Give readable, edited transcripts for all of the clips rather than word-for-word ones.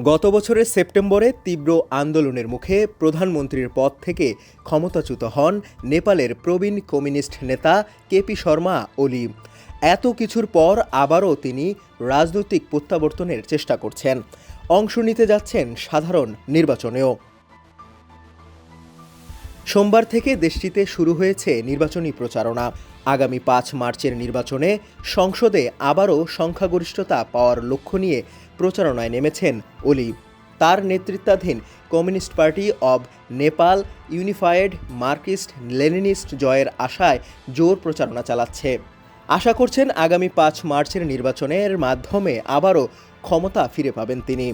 গত বছরের সেপ্টেম্বরে তীব্র আন্দোলনের মুখে প্রধানমন্ত্রীর পদ থেকে ক্ষমতাচ্যুত হন নেপালের প্রবীণ কমিউনিস্ট নেতা কেপি শর্মা ওলি। এত কিছুর পর আবারও তিনি রাজনৈতিক প্রত্যাবর্তনের চেষ্টা করছেন, অংশ নিতে যাচ্ছেন সাধারণ নির্বাচনেও। সোমবার থেকে দেশটিতে শুরু হয়েছে নির্বাচনী প্রচারণা। আগামী ৫ মার্চের নির্বাচনে সংসদে আবারও সংখ্যাগরিষ্ঠতা পাওয়ার লক্ষ্য নিয়ে প্রচারণায় নেমেছেন ওলি। তার নেতৃত্বাধীন communist party of Nepal unified Marxist Leninist জয়ের আশায় জোর প্রচারণা চালাচ্ছে। আশা করছেন আগামী ৫ মার্চের নির্বাচনের মাধ্যমে আবারও ক্ষমতা ফিরে পাবেন তিনি।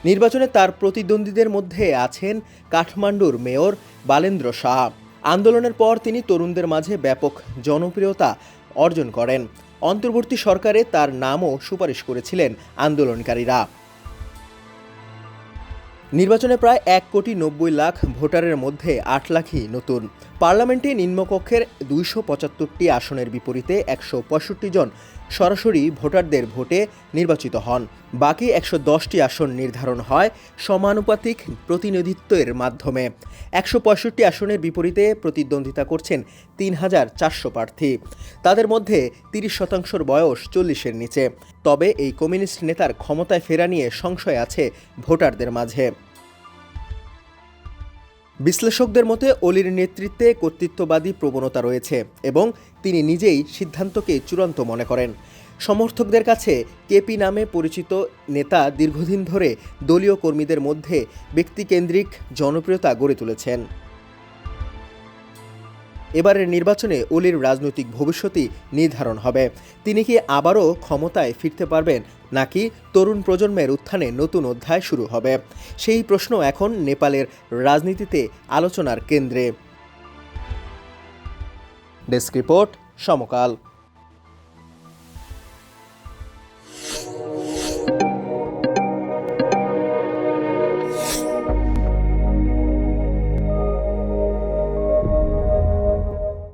নির্বাচনে তার প্রতিদ্বন্দ্বীদের মধ্যে আছেন কাঠমান্ডুর মেয়র বালেন্দ্র শাহ। আন্দোলনের পর তিনি তরুণদের মাঝে ব্যাপক জনপ্রিয়তা অর্জন করেন। অন্তর্বর্তী সরকারে তার নামও সুপারিশ করেছিলেন আন্দোলনকারীরা। নির্বাচনে প্রায় ১,৯০,০০,০০০ ভোটারের মধ্যে ৮ লাখই নতুন। পার্লামেন্টে নিম্নকক্ষের ২৭৫টি আসনের বিপরীতে ১৬৫ জন সরাসরি ভোটারদের ভোটে নির্বাচিত হন। বাকি ১১০টি আসন নির্ধারণ হয় সমানুপাতিক প্রতিনিধিত্বের মাধ্যমে। ১৬৫ আসনের বিপরীতে প্রতিদ্বন্দ্বিতা করছেন ৩,৪০০ প্রার্থী। তাদের মধ্যে ৩০% বয়স ৪০-এর নিচে। তবে এই কমিউনিস্ট নেতার ক্ষমতায় ফেরা নিয়ে সংশয় আছে ভোটারদের মাঝে। বিশ্লেষকদের মতে ওলির নেতৃত্বে কর্তৃত্ববাদী প্রবণতা রয়েছে এবং তিনি নিজেই সিদ্ধান্তকে চূড়ান্ত মনে করেন। সমর্থকদের কাছে কেপি নামে পরিচিত নেতা দীর্ঘদিন ধরে দলীয় কর্মীদের মধ্যে ব্যক্তিকেন্দ্রিক জনপ্রিয়তা গড়ে তুলেছেন। এবারের নির্বাচনে ওলির রাজনৈতিক ভবিষ্যৎই নির্ধারণ হবে। তিনি কি আবারও ক্ষমতায় ফিরতে পারবেন, নাকি তরুণ প্রজন্মের উত্থানে নতুন অধ্যায় শুরু হবে? সেই প্রশ্ন এখন নেপালের রাজনীতিতে আলোচনার কেন্দ্রে। ডেস্ক রিপোর্ট, সমকাল।